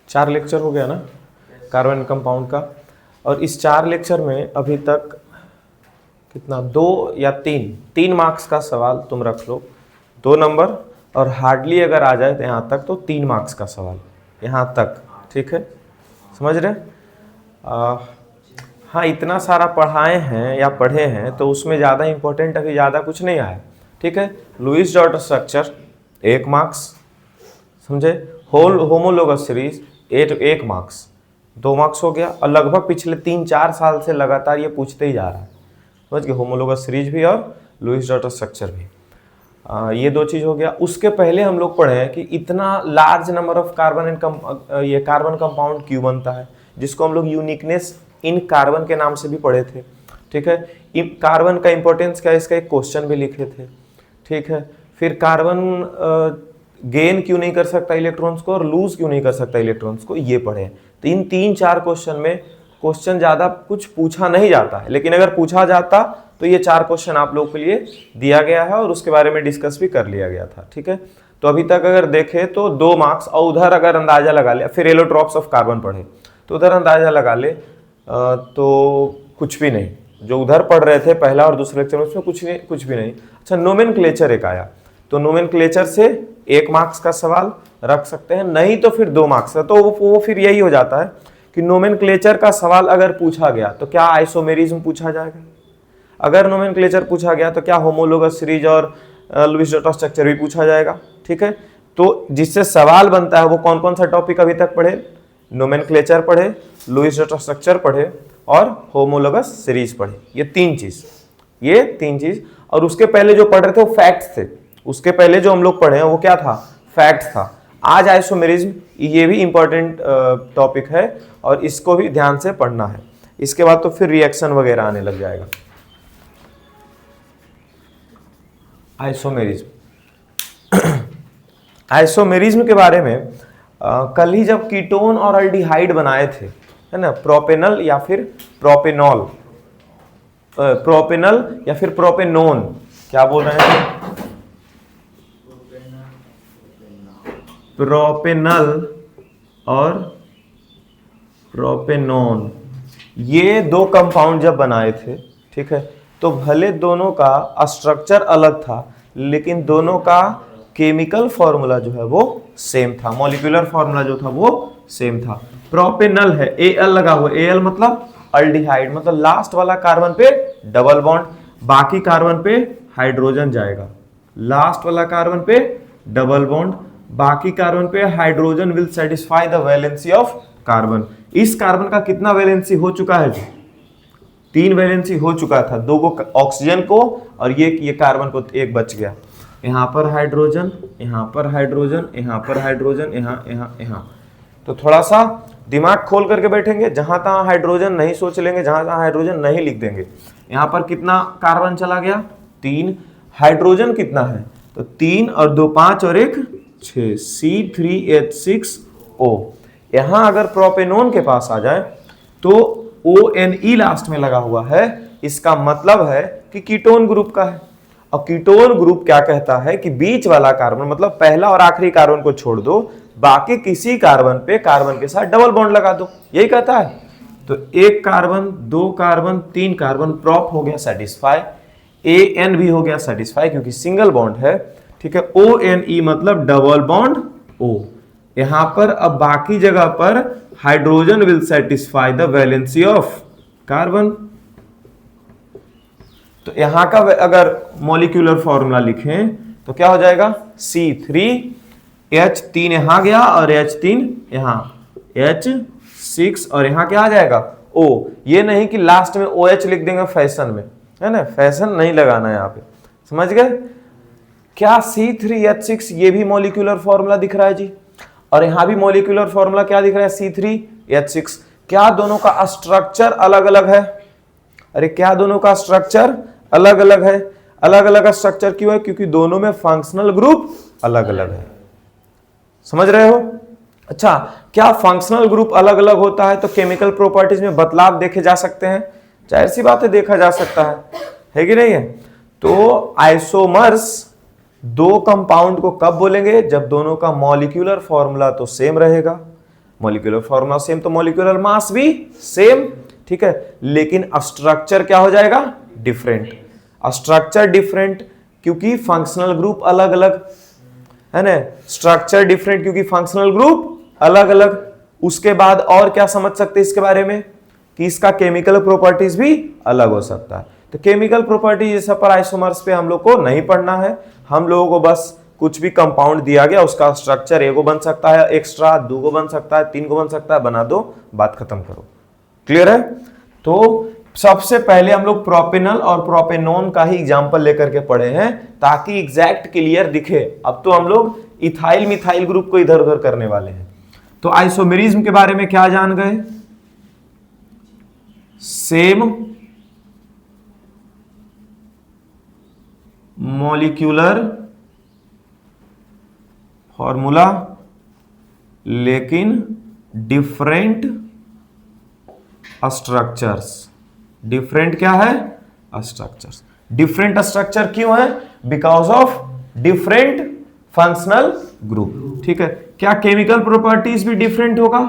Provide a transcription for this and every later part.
4 lecture हो गया ना कार्बन कंपाउंड का। और इस 4 लेक्चर में अभी तक कितना 2 या 3 मार्क्स का सवाल तुम रख लो, 2 नंबर, और हार्डली अगर आ जाए तो यहाँ तक तो 3 मार्क्स का सवाल यहाँ तक, ठीक है, समझ रहे। हाँ, इतना सारा पढ़ाए हैं या पढ़े हैं तो उसमें ज़्यादा इंपॉर्टेंट अभी ज़्यादा कुछ नहीं आया, ठीक है। लुईस डॉट स्ट्रक्चर 1 मार्क्स, समझे। Whole homologous series 1 marks, 2 marks हो गया। और लगभग पिछले 3-4 साल से लगातार ये पूछते ही जा रहा है, समझ गए, होमोलोगस सीरीज भी और लुईस डॉट स्ट्रक्चर भी। ये 2 चीज़ हो गया। उसके पहले हम लोग पढ़े हैं कि इतना large number of carbon and ये कार्बन कंपाउंड क्यों बनता है, जिसको हम लोग यूनिकनेस इन कार्बन के नाम से भी पढ़े थे, ठीक है। कार्बन का इंपॉर्टेंस क्या है, इसका एक क्वेश्चन भी लिखे थे, ठीक है। फिर कार्बन गेन क्यों नहीं कर सकता इलेक्ट्रॉन्स को और लूज क्यों नहीं कर सकता इलेक्ट्रॉन्स को, ये पढ़े। तो इन 3-4 क्वेश्चन में क्वेश्चन ज़्यादा कुछ पूछा नहीं जाता है, लेकिन अगर पूछा जाता तो ये 4 क्वेश्चन आप लोगों के लिए दिया गया है और उसके बारे में डिस्कस भी कर लिया गया था, ठीक है। तो अभी तक अगर देखें तो 2 मार्क्स, और उधर अगर अंदाजा लगा लिया, फिर एलोट्रॉप्स ऑफ कार्बन पढ़े तो उधर अंदाजा लगा ले तो कुछ भी नहीं। जो उधर पढ़ रहे थे पहला और दूसरे लेक्चर में, उसमें कुछ भी नहीं। अच्छा, नोमेनक्लेचर एक आया, तो नोमेनक्लेचर से 1 मार्क्स का सवाल रख सकते हैं, नहीं तो फिर 2 मार्क्स का। तो वो फिर यही हो जाता है कि नोमेनक्लेचर का सवाल अगर पूछा गया तो क्या आइसोमेरिज्म पूछा जाएगा, अगर नोमेनक्लेचर पूछा गया तो क्या होमोलोगस सीरीज और लुईस डॉट स्ट्रक्चर भी पूछा जाएगा, ठीक है। तो जिससे सवाल बनता है वो कौन कौन सा टॉपिक अभी तक पढ़े, नोमेनक्लेचर पढ़े, लुईस डॉट स्ट्रक्चर पढ़े और होमोलोगस सीरीज पढ़े। ये 3 चीज। और उसके पहले जो पढ़ रहे थे वो फैक्ट्स थे, उसके पहले जो हम लोग पढ़े हैं वो क्या था, फैक्ट था। आज आइसोमेरिज्म, ये भी इंपॉर्टेंट टॉपिक है और इसको भी ध्यान से पढ़ना है। इसके बाद तो फिर रिएक्शन वगैरह आने लग जाएगा। आइसोमेरिज्म के बारे में कल ही जब कीटोन और अल्डिहाइड बनाए थे, है ना, प्रोपेनल या फिर प्रोपेनॉल, प्रोपेनल या फिर प्रोपेनोन, क्या बोल रहे हैं, प्रोपेनल और प्रोपेनोन, ये 2 कंपाउंड जब बनाए थे, ठीक है, तो भले दोनों का स्ट्रक्चर अलग था लेकिन दोनों का केमिकल फॉर्मूला जो है वो सेम था, मॉलिक्यूलर फॉर्मूला जो था वो सेम था। प्रोपेनल है, Al लगा हुआ, Al मतलब अल्डिहाइड, मतलब लास्ट वाला कार्बन पे डबल बॉन्ड, बाकी कार्बन पे हाइड्रोजन जाएगा, लास्ट वाला कार्बन पे डबल बॉन्ड, बाकी कार्बन पे hydrogen will satisfy the valency of carbon. इस कार्बन का कितना वैलेंसी हो चुका है, 3 वैलेंसी हो चुका था, 2 को ऑक्सीजन को और ये कार्बन को 1 बच गया। यहाँ पर हाइड्रोजन, यहाँ पर हाइड्रोजन, यहाँ पर हाइड्रोजन, यहाँ। तो थोड़ा सा दिमाग खोल करके बैठेंगे, जहां तहां हाइड्रोजन नहीं सोच लेंगे, जहां तहां हाइड्रोजन नहीं लिख देंगे। यहाँ पर कितना कार्बन चला गया, 3, हाइड्रोजन कितना है, तो 3 और 2 5 और 1 6, C3H6O। यहां अगर प्रोपेनोन के पास आ जाए तो ONE लास्ट में लगा हुआ है, इसका मतलब है कि कीटोन ग्रुप का है। और कीटोन ग्रुप क्या कहता है कि बीच वाला कार्बन, मतलब पहला और आखिरी कार्बन को छोड़ दो, बाकी किसी कार्बन पे कार्बन के साथ डबल बॉन्ड लगा दो, यही कहता है। तो 1 कार्बन, 2 कार्बन, 3 कार्बन, प्रॉप हो गया सेटिस्फाई, AN भी हो गया सेटिस्फाई क्योंकि सिंगल बॉन्ड है, ठीक है। ONE मतलब डबल बॉन्ड O। यहां पर अब बाकी जगह पर hydrogen will satisfy the valency of carbon. तो यहां का अगर मॉलिक्यूलर फॉर्मूला लिखें तो क्या हो जाएगा, C3H3 यहां गया और H3 यहां, H6 और यहां क्या आ जाएगा, O। ये नहीं कि लास्ट में OH लिख देंगे फैशन में, है ना, फैशन नहीं लगाना है यहाँ पे, समझ गए। क्या C3H6 ये भी मॉलिक्यूलर फॉर्मूला दिख रहा है जी, और यहां भी मॉलिक्यूलर फॉर्मूला क्या दिख रहा है, C3H6। क्या दोनों का स्ट्रक्चर अलग अलग है, अरे क्या दोनों का स्ट्रक्चर अलग अलग है, अलग अलग स्ट्रक्चर क्यों है, क्योंकि दोनों में फंक्शनल ग्रुप अलग अलग है, समझ रहे हो। अच्छा, क्या फंक्शनल ग्रुप अलग अलग होता है तो केमिकल प्रॉपर्टीज में बदलाव देखे जा सकते हैं, जाहिर सी बात है देखा जा सकता है कि नहीं है। तो आइसोमर्स 2 कंपाउंड को कब बोलेंगे, जब दोनों का मॉलिक्यूलर फॉर्मूला तो सेम रहेगा, मॉलिक्यूलर फॉर्मूला सेम तो मॉलिक्यूलर मास भी सेम, ठीक है, लेकिन स्ट्रक्चर क्या हो जाएगा, डिफरेंट। स्ट्रक्चर डिफरेंट क्योंकि फंक्शनल ग्रुप अलग अलग है ना, स्ट्रक्चर डिफरेंट क्योंकि फंक्शनल ग्रुप अलग अलग। उसके बाद और क्या समझ सकते हैं इसके बारे में कि इसका केमिकल प्रॉपर्टीज भी अलग हो सकता है। तो केमिकल प्रॉपर्टीज ये सब पर आइसोमर्स पे हम लोग को नहीं पढ़ना है, हम लोगों को बस कुछ भी कंपाउंड दिया गया उसका स्ट्रक्चर एगो बन सकता है एक्स्ट्रा, दूगो बन सकता है, तीन को बन सकता है, बना दो, बात खत्म करो। क्लियर है? तो सबसे पहले हम लोग प्रोपेनॉल और प्रोपेनोन का ही एग्जांपल लेकर के पढ़े हैं ताकि एग्जैक्ट क्लियर दिखे। अब तो हम लोग इथाइल मिथाइल ग्रुप को इधर उधर करने वाले हैं। तो आइसोमेरिज्म के बारे में क्या जान गए, सेम मॉलिक्यूलर फॉर्मूला लेकिन डिफरेंट स्ट्रक्चर्स। डिफरेंट क्या है, स्ट्रक्चर्स। डिफरेंट स्ट्रक्चर क्यों है, because of different functional group. ठीक है, क्या केमिकल प्रॉपर्टीज भी डिफरेंट होगा,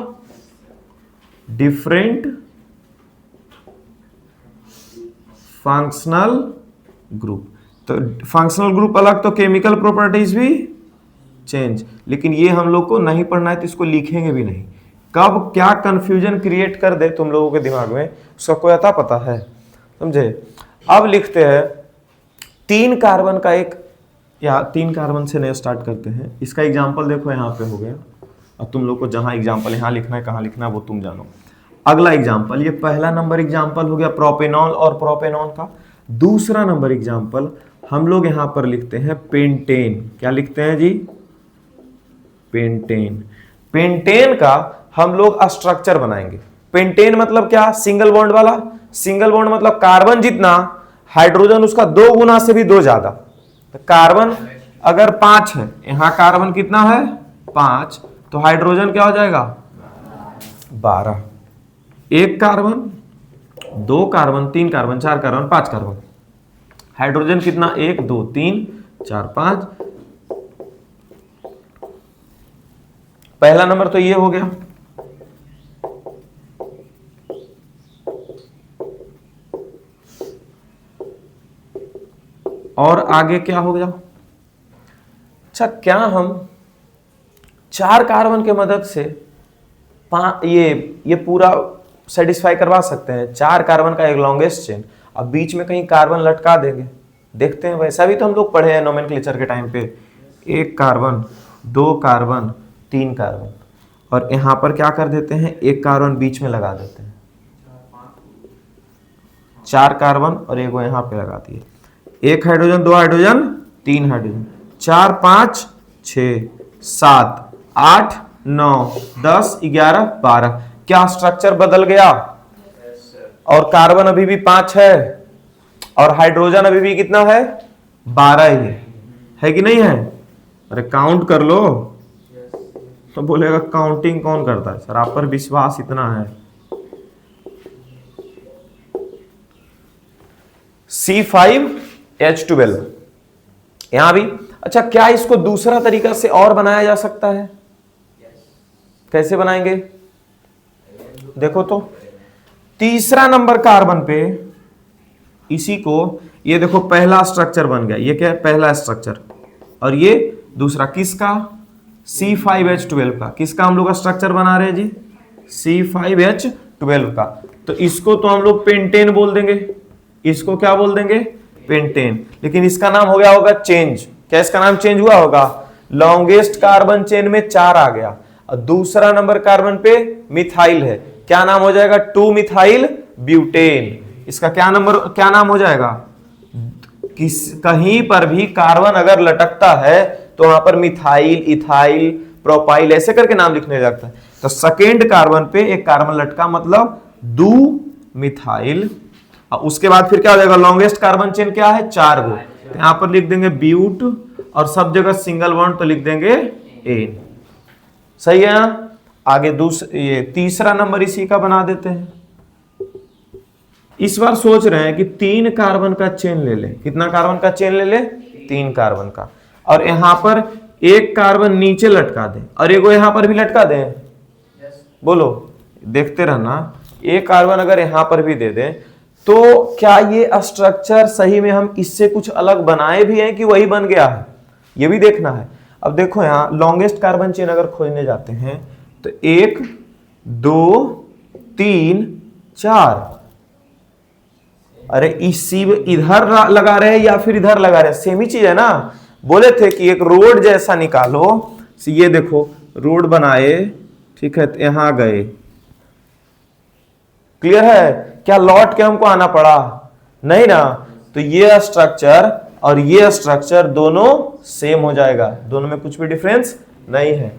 डिफरेंट फंक्शनल ग्रुप। तो फंक्शनल ग्रुप अलग तो केमिकल प्रॉपर्टीज भी चेंज, लेकिन ये हम लोग को नहीं पढ़ना है तो इसको लिखेंगे भी नहीं। कब क्या कंफ्यूजन क्रिएट कर दे तुम लोगों के दिमाग में उसका कोई अता पता है, समझे। अब लिखते हैं 3 कार्बन का एक, या 3 कार्बन से नए स्टार्ट करते हैं। इसका एग्जांपल देखो यहाँ पे हो गया। अब तुम लोग को जहां एग्जांपल यहाँ लिखना है कहाँ लिखना है वो तुम जानो। अगला एग्जांपल, ये पहला नंबर एग्जांपल हो गया प्रोपेनॉल और प्रोपेनॉन का। दूसरा नंबर एग्जांपल हम लोग यहाँ पर लिखते हैं पेंटेन। क्या लिखते हैं जी, पेंटेन। पेंटेन का हम लोग स्ट्रक्चर बनाएंगे। पेंटेन मतलब क्या, सिंगल बॉन्ड वाला। सिंगल बॉन्ड मतलब कार्बन जितना हाइड्रोजन उसका 2 गुना से भी 2 ज्यादा। तो कार्बन अगर 5 है, यहां कार्बन कितना है 5, तो हाइड्रोजन क्या हो जाएगा 12। 1 carbon, 2 carbon, 3 carbon, 4 carbon, 5 carbon. Hydrogen कितना 1 2 3 4 5। पहला नंबर तो ये हो गया। और आगे क्या हो गया, अच्छा क्या हम 4 कार्बन के मदद से ये पूरा सेटिस्फाई करवा सकते हैं। 4 कार्बन का एक लॉन्गेस्ट चेन, अब बीच में कहीं कार्बन लटका देंगे, देखते हैं। वैसा भी तो हम लोग पढ़े हैं नोमेनक्लेचर के टाइम पे, 1 कार्बन 2 कार्बन 3 कार्बन, और यहां पर क्या कर देते हैं 1 कार्बन बीच में लगा देते हैं। 4 कार्बन और एगो यहां पे लगा दिए, 1 हाइड्रोजन 2 हाइड्रोजन 3 हाइड्रोजन, 4 5 6 7 8 9 10 11 12। क्या स्ट्रक्चर बदल गया, और कार्बन अभी भी 5 है और हाइड्रोजन अभी भी कितना है 12 ही है कि नहीं है। अरे काउंट कर लो। तो बोलेगा काउंटिंग कौन करता है, सर आप पर विश्वास इतना है। C5H12 यहां भी। अच्छा क्या इसको दूसरा तरीका से और बनाया जा सकता है, कैसे बनाएंगे देखो तो। तीसरा नंबर कार्बन पे इसी को, ये देखो पहला स्ट्रक्चर बन गया, ये क्या है पहला स्ट्रक्चर, और ये दूसरा किसका C5H12 का। किसका हम लोग स्ट्रक्चर बना रहे हैं जी, C5H12 का। तो इसको तो हम लोग पेंटेन बोल देंगे, इसको क्या बोल देंगे पेंटेन। लेकिन इसका नाम हो गया होगा चेंज। क्या इसका नाम चेंज हुआ होगा, लॉन्गेस्ट कार्बन चेन में 4 आ गया, और दूसरा नंबर कार्बन पे मिथाइल है, क्या नाम हो जाएगा 2 मिथाइल ब्यूटेन। इसका क्या नाम हो जाएगा, कहीं पर भी कार्बन अगर लटकता है तो वहां पर मिथाइल इथाइल प्रोपाइल ऐसे करके नाम लिखने जाता है। तो सेकेंड कार्बन पे एक कार्बन लटका मतलब 2 मिथाइल, और उसके बाद फिर क्या हो जाएगा, लॉन्गेस्ट कार्बन चेन क्या है 4 गो, तो यहां पर लिख देंगे ब्यूट, और सब जगह सिंगल बॉन्ड तो लिख देंगे एन। सही है। आगे ये तीसरा नंबर इसी का बना देते हैं। इस बार सोच रहे हैं कि 3 कार्बन का चेन ले लें। कितना कार्बन का चेन ले लें, 3 कार्बन का, और यहां पर 1 कार्बन नीचे लटका दें और एगो यहां पर भी लटका दें। बोलो, देखते रहना। एक कार्बन अगर यहां पर भी दे दें तो क्या ये स्ट्रक्चर सही में हम इससे कुछ अलग बनाए भी हैं कि वही बन गया है, ये भी देखना है। अब देखो यहां लॉन्गेस्ट कार्बन चेन अगर खोजने जाते हैं तो 1 2 3 4, अरे इसी इधर लगा रहे हैं या फिर इधर लगा रहे हैं, सेम ही चीज है ना। बोले थे कि एक रोड जैसा निकालो, ये देखो रोड बनाए, ठीक है, तो यहां गए, क्लियर है। क्या लौट के हमको आना पड़ा? नहीं ना। तो ये स्ट्रक्चर और ये स्ट्रक्चर दोनों सेम हो जाएगा, दोनों में कुछ भी डिफरेंस नहीं है।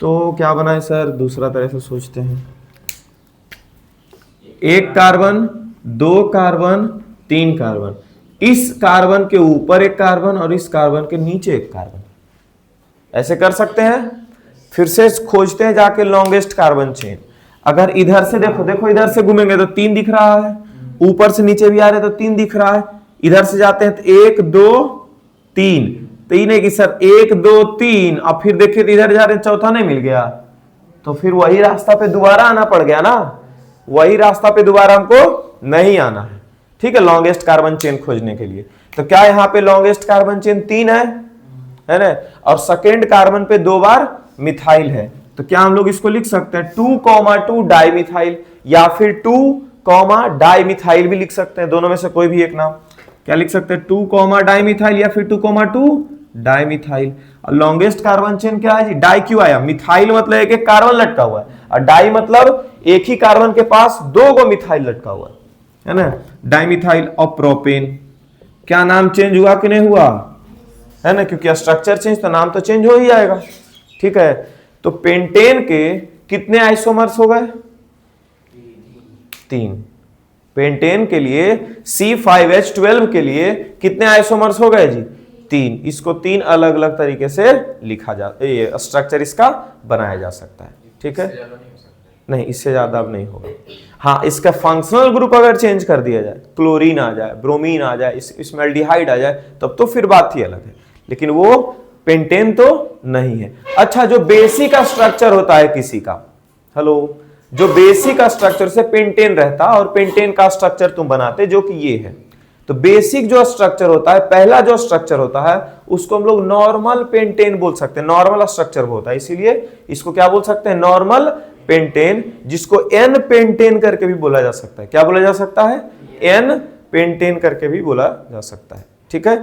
तो क्या बनाए सर, दूसरा तरह से सोचते हैं। 1 कार्बन 2 कार्बन 3 कार्बन, इस कार्बन के ऊपर एक कार्बन और इस कार्बन के नीचे एक कार्बन, ऐसे कर सकते हैं। फिर से खोजते हैं जाके लॉन्गेस्ट कार्बन चेन। अगर इधर से देखो, देखो इधर से घूमेंगे तो 3 दिख रहा है, ऊपर से नीचे भी आ रहे तो 3 दिख रहा है। इधर से जाते हैं तो 1 2 3, 3 है कि सर 1 2 3, और फिर देखिए तो इधर जा रहे चौथा नहीं मिल गया, तो फिर वही रास्ता पे दोबारा आना पड़ गया ना, वही रास्ता पे दोबारा हमको नहीं आना है। ठीक है, लॉन्गेस्ट कार्बन चेन खोजने के लिए। तो क्या यहाँ पे लॉन्गेस्ट कार्बन चेन 3 है ना, और सेकेंड कार्बन पे 2 बार मिथाइल है, तो क्या हम लोग इसको लिख सकते हैं 2,2 डाइमिथाइल, या फिर 2, डाइमिथाइल भी लिख सकते हैं, दोनों में से कोई भी एक नाम। क्या लिख सकते हैं 2, डाइमिथाइल या फिर 2,2 डाइमिथाइल। और लॉन्गेस्ट कार्बन चेन क्या है जी, डाई क्यों आया, मिथाइल मतलब एक एक कार्बन लटका हुआ है, और डाई मतलब एक ही कार्बन के पास 2 गो मिथाइल लटका हुआ है ना, डाइमिथाइल। और प्रोपेन, क्या नाम चेंज हुआ कि नहीं हुआ, है ना, क्योंकि स्ट्रक्चर चेंज तो नाम तो चेंज हो ही जाएगा। ठीक है, तो पेंटेन के कितने आइसोमर्स हो गए, 3। पेंटेन के लिए C5H12 के लिए कितने आइसोमर्स हो गए जी, 3। इसको 3 अलग अलग तरीके से लिखा जा, ये स्ट्रक्चर इसका बनाया जा सकता है। ठीक है, नहीं इससे ज्यादा अब नहीं होगा। हाँ, इसका फंक्शनल ग्रुप अगर चेंज कर दिया जाए, क्लोरीन आ जाए, ब्रोमीन आ जाए, इसमें एल्डिहाइड आ जाए, तब तो फिर बात ही अलग है, लेकिन वो पेंटेन तो नहीं है। अच्छा, जो बेसिक स्ट्रक्चर होता है किसी का, हेलो, जो बेसिक स्ट्रक्चर से पेंटेन रहता और पेंटेन का स्ट्रक्चर तुम बनाते जो कि ये है, तो बेसिक जो स्ट्रक्चर होता है, पहला जो स्ट्रक्चर होता है उसको हम लोग नॉर्मल पेंटेन बोल सकते हैं, नॉर्मल स्ट्रक्चर होता है, इसीलिए इसको क्या बोल सकते हैं, नॉर्मल पेंटेन, जिसको एन पेंटेन करके भी बोला जा सकता है। क्या बोला जा सकता है, एन पेंटेन करके भी बोला जा सकता है। ठीक है,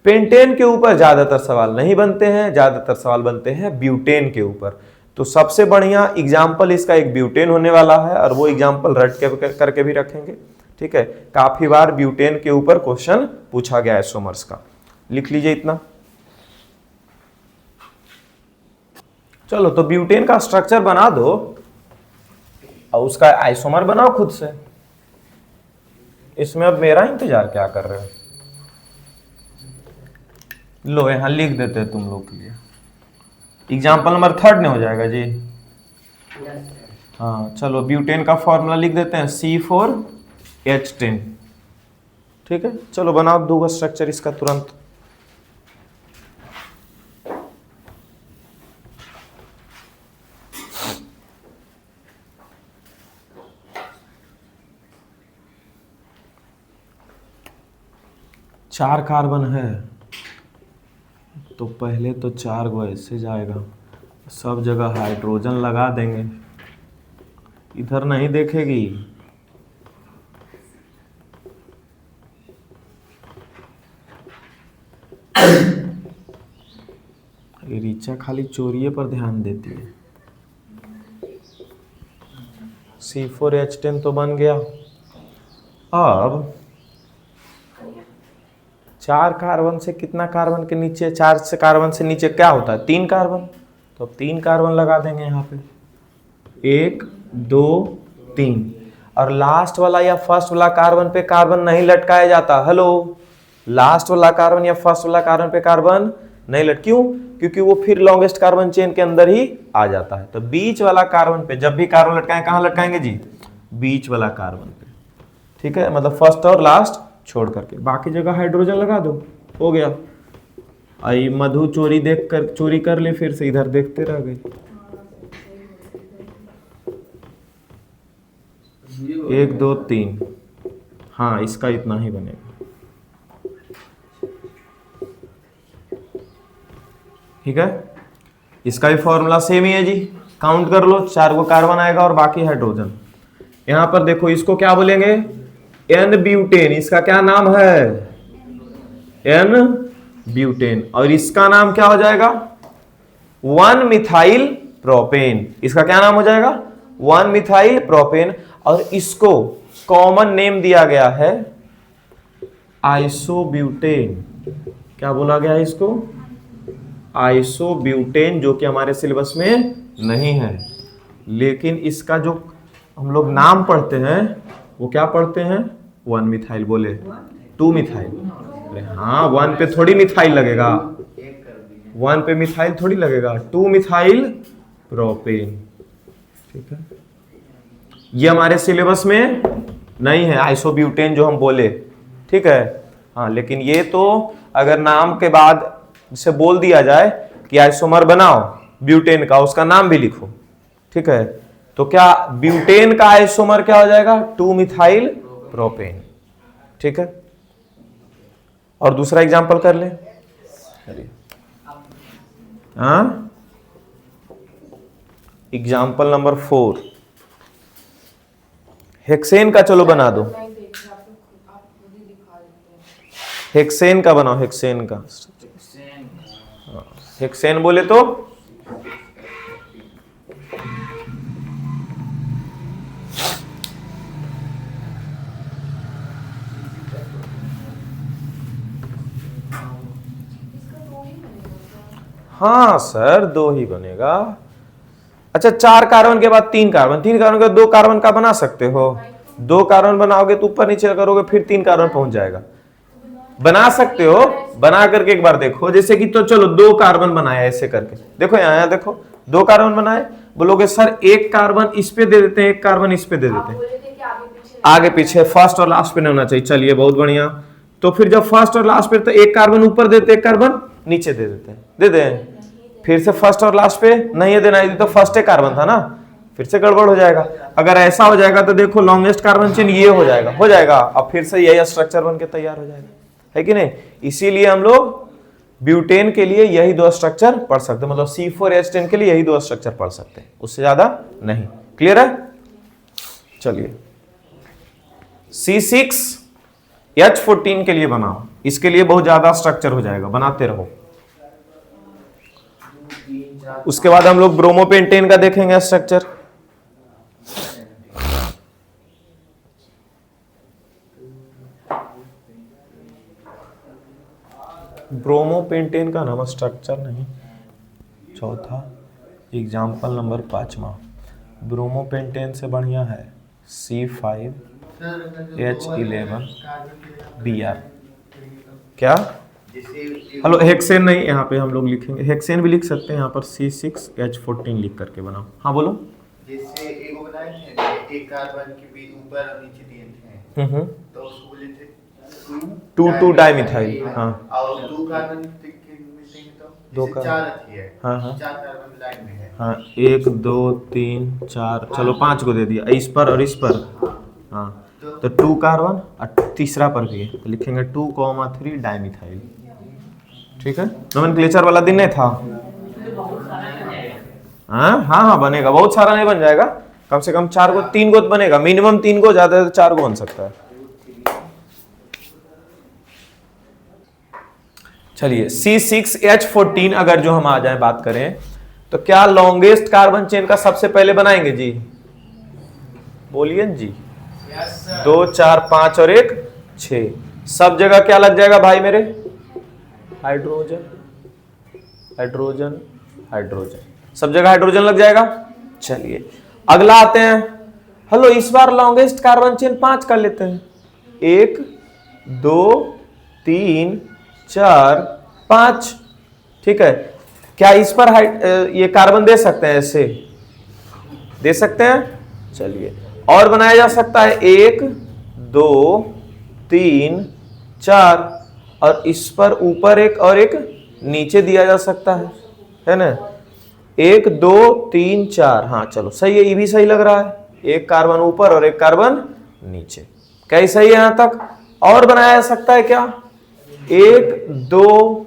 पेंटेन के ऊपर ज्यादातर सवाल नहीं बनते हैं, ज्यादातर सवाल बनते हैं ब्यूटेन के ऊपर। तो सबसे बढ़िया एग्जाम्पल इसका एक ब्यूटेन होने वाला है, और वो एग्जाम्पल रट के करके भी रखेंगे। ठीक है, काफी बार ब्यूटेन के ऊपर क्वेश्चन पूछा गया है आइसोमर्स का, लिख लीजिए इतना। चलो, तो ब्यूटेन का स्ट्रक्चर बना दो और उसका आइसोमर बनाओ खुद से। इसमें अब मेरा इंतजार क्या कर रहे हो, लो यहां लिख देते हैं तुम लोग के लिए। एग्जाम्पल नंबर 3 में हो जाएगा जी। हाँ चलो, ब्यूटेन का फॉर्मूला लिख देते हैं C4H10। ठीक है, चलो बनाओ दूसरा स्ट्रक्चर इसका तुरंत। चार कार्बन है तो पहले तो 4 गो ऐसे जाएगा, सब जगह हाइड्रोजन लगा देंगे, इधर नहीं देखेगी। रीचा खाली चोरिये पर ध्यान देती है। C4H10 तो बन गया। अब 4 कार्बन से कितना कार्बन के नीचे, 4 से कार्बन से नीचे क्या होता है, 3 कार्बन, तो अब 3 कार्बन लगा देंगे यहाँ पे, 1 2 3। और लास्ट वाला या फर्स्ट वाला कार्बन पे कार्बन नहीं लटकाया जाता। हेलो, लास्ट वाला कार्बन या फर्स्ट वाला कार्बन पे कार्बन नहीं क्यों, क्योंकि वो फिर लॉन्गेस्ट कार्बन चेन के अंदर ही आ जाता है। तो बीच वाला कार्बन पे जब भी कार्बन लटकाएं, कहां लटकाएंगे जी, बीच वाला कार्बन पे। ठीक है, मतलब फर्स्ट और लास्ट छोड़ करके, बाकी जगह हाइड्रोजन लगा दो, हो गया। आई मधु चोरी कर ले, फिर से इधर देखते रह गए। 1 2 3, हाँ इसका इतना ही बनेगा। ठीक है, इसका भी फॉर्मूला सेम ही है जी, काउंट कर लो, 4 को कार्बन आएगा और बाकी हाइड्रोजन। यहां पर देखो इसको क्या बोलेंगे, एन ब्यूटेन, इसका क्या नाम है, एन ब्यूटेन, और इसका नाम क्या हो जाएगा, 1 मिथाइल प्रोपेन। इसका क्या नाम हो जाएगा, 1 मिथाइल प्रोपेन, और इसको कॉमन नेम दिया गया है आइसोब्यूटेन। क्या बोला गया है इसको, आइसोब्यूटेन, जो कि हमारे सिलेबस में नहीं है, लेकिन इसका जो हम लोग नाम पढ़ते हैं वो क्या पढ़ते हैं, 1 मिथाइल, बोले 2 मिथाइल। अरे हाँ, 1 पे थोड़ी मिथाइल लगेगा, 1 पे मिथाइल थोड़ी लगेगा, 2 मिथाइल प्रोपेन। ठीक है, ये हमारे सिलेबस में नहीं है आइसोब्यूटेन जो हम बोले। ठीक है, हाँ, लेकिन ये तो अगर नाम के बाद से बोल दिया जाए कि आइसोमर बनाओ ब्यूटेन का, उसका नाम भी लिखो। ठीक है, तो क्या ब्यूटेन का आइसोमर क्या हो जाएगा, 2 मिथाइल प्रोपेन। ठीक है, और दूसरा एग्जांपल कर ले। हाँ, एग्जांपल नंबर 4, हेक्सेन का चलो बना दो, हेक्सेन का बनाओ, हेक्सेन का। हेक्सेन बोले तो हाँ सर, 2 ही बनेगा। अच्छा, 4 कार्बन के बाद 3 कार्बन, 3 कार्बन के 2 कार्बन का बना सकते हो, 2 कार्बन बनाओगे तो ऊपर नीचे करोगे फिर 3 कार्बन पहुंच जाएगा। बना सकते हो, बना करके एक बार देखो, जैसे कि तो चलो 2 कार्बन बनाया ऐसे करके, देखो यहाँ देखो 2 कार्बन बनाए, बोलोगे सर 1 कार्बन इस पे दे देते हैं, 1 कार्बन इस पे दे देते हैं, आगे पीछे फर्स्ट और लास्ट पे नहीं होना चाहिए। चलिए बहुत बढ़िया, तो फिर जब फर्स्ट और लास्ट पे तो 1 कार्बन ऊपर देते, 1 कार्बन नीचे दे देते हैं, दे दें, फिर से फर्स्ट और लास्ट पे नहीं देना, तो फर्स्ट एक कार्बन था ना, फिर से गड़बड़ हो जाएगा। अगर ऐसा हो जाएगा तो देखो लॉन्गेस्ट कार्बन चेन ये हो जाएगा, अब फिर से यही स्ट्रक्चर बन के तैयार हो जाएगा, है कि नहीं। इसीलिए हम लोग ब्यूटेन के लिए यही 2 स्ट्रक्चर पढ़ सकते हैं, मतलब C4H10 के लिए यही 2 स्ट्रक्चर पढ़ सकते हैं, उससे ज्यादा नहीं। क्लियर है, चलिए C6H14 के लिए बनाओ, इसके लिए बहुत ज्यादा स्ट्रक्चर हो जाएगा, बनाते रहो। उसके बाद हम लोग ब्रोमोपेंटेन का देखेंगे स्ट्रक्चर। ब्रोमोपेंटेन का नाम स्ट्रक्चर नहीं, चौथा एग्जाम्पल नंबर 5वां, ब्रोमोपेंटेन से बढ़िया है C5H11Br। क्या, हेलो, हेक्सेन नहीं, यहाँ पे हम लोग लिखेंगे, हेक्सेन भी लिख सकते हैं, यहाँ पर C6H14 लिख करके बनाओ। हाँ बोलो, जैसे एक बनाए थे, एक कार्बन के बीच ऊपर और नीचे दिए थे, तो उसको बोले थे 2 डाइमिथाइल। हाँ, और 2 कार्बन मिसिंग, तो 2 4 थी है, हाँ 4 कार्बन लाइन में है। हाँ, 1 2 3 4, चलो 5 को दे दिया, इस पर और इस पर। हाँ, तो 2 कार्बन और तीसरा पर भी है, तो लिखेंगे 2,3 डाइमिथाइल। ठीक है, नोमेनक्लेचर वाला दिन नहीं था। हाँ, बनेगा, बहुत सारा नहीं बन जाएगा, कम से कम 4 को, 3 को बनेगा, मिनिमम 3 को, ज्यादा 4 को बन सकता है। चलिए C6H14 अगर जो हम आ जाए बात करें, तो क्या लॉन्गेस्ट कार्बन चेन का सबसे पहले बनाएंगे जी, बोलिए जी। 2 4 5 और 1 6, सब जगह क्या लग जाएगा भाई मेरे, हाइड्रोजन हाइड्रोजन हाइड्रोजन, सब जगह हाइड्रोजन लग जाएगा। चलिए अगला आते हैं, हेलो इस बार लॉन्गेस्ट कार्बन चेन 5 कर लेते हैं, 1 2 3 4 5। ठीक है, क्या इस पर ये कार्बन दे सकते हैं, ऐसे दे सकते हैं। चलिए और बनाया जा सकता है, 1 2 3 4, और इस पर ऊपर एक और एक नीचे दिया जा सकता है ना, 1 2 3 4। हाँ चलो सही है, ये भी सही लग रहा है, एक कार्बन ऊपर और एक कार्बन नीचे। कैसे ही यहां तक और बनाया जा सकता है क्या? 1 2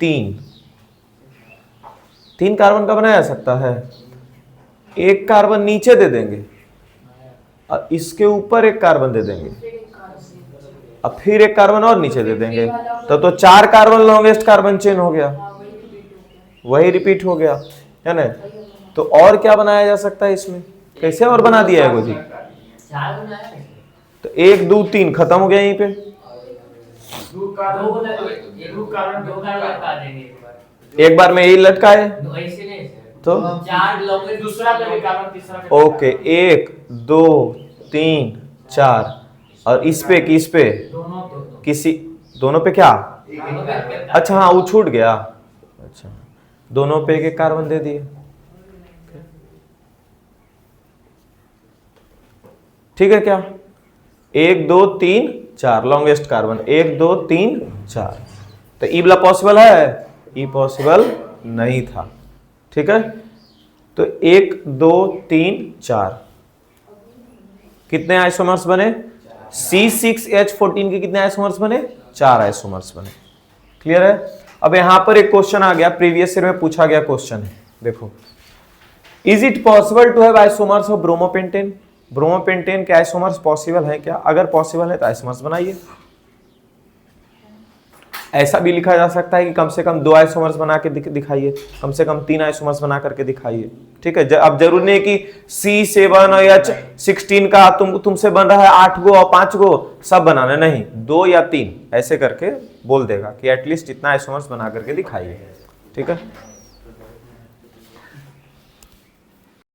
3 3 कार्बन का बनाया जा सकता है। एक कार्बन नीचे दे देंगे और इसके ऊपर एक कार्बन दे देंगे, अब फिर एक कार्बन और नीचे दे देंगे, तो 4 कार्बन लॉन्गेस्ट कार्बन चेन हो गया, वही रिपीट हो गया, है ना। तो और क्या बनाया जा सकता है इसमें? कैसे और बना दिया है जी? तो 1 2 3 खत्म हो गया यहीं पे। एक बार में यही लटकाए तो ओके 1 2 3 4 और इस पे किस पे? किसी दोनों पे क्या? अच्छा हाँ वो छूट गया। अच्छा दोनों पे एक कार्बन दे दिए, ठीक है क्या? 1 2 3 4 लॉन्गेस्ट कार्बन 1 2 3 4। तो ई वाला पॉसिबल है? ई पॉसिबल नहीं था, ठीक है। तो 1 2 3 4 कितने आइसोमर्स बने? C6H14 के कितने आइसोमर्स बने? 4 आइसोमर्स बने। क्लियर है? अब यहां पर एक क्वेश्चन आ गया, प्रीवियस ईयर में पूछा गया क्वेश्चन है, देखो। Is it possible to have isomers of bromopentane? Bromopentane के आइसोमर्स पॉसिबल है क्या? अगर पॉसिबल है तो आइसोमर्स बनाइए। ऐसा भी लिखा जा सकता है कि कम से कम 2 आइसोमर्स बना के दिखाइए, कम से कम 3 आइसोमर्स बना करके दिखाइए, ठीक है। अब जरूरी नहीं कि C7 और H16 का तुमसे बन रहा है 8 गो और 5 गो सब बनाना, नहीं 2 या 3 ऐसे करके बोल देगा कि एटलीस्ट इतना आइसोमर्स बना करके दिखाइए, ठीक है।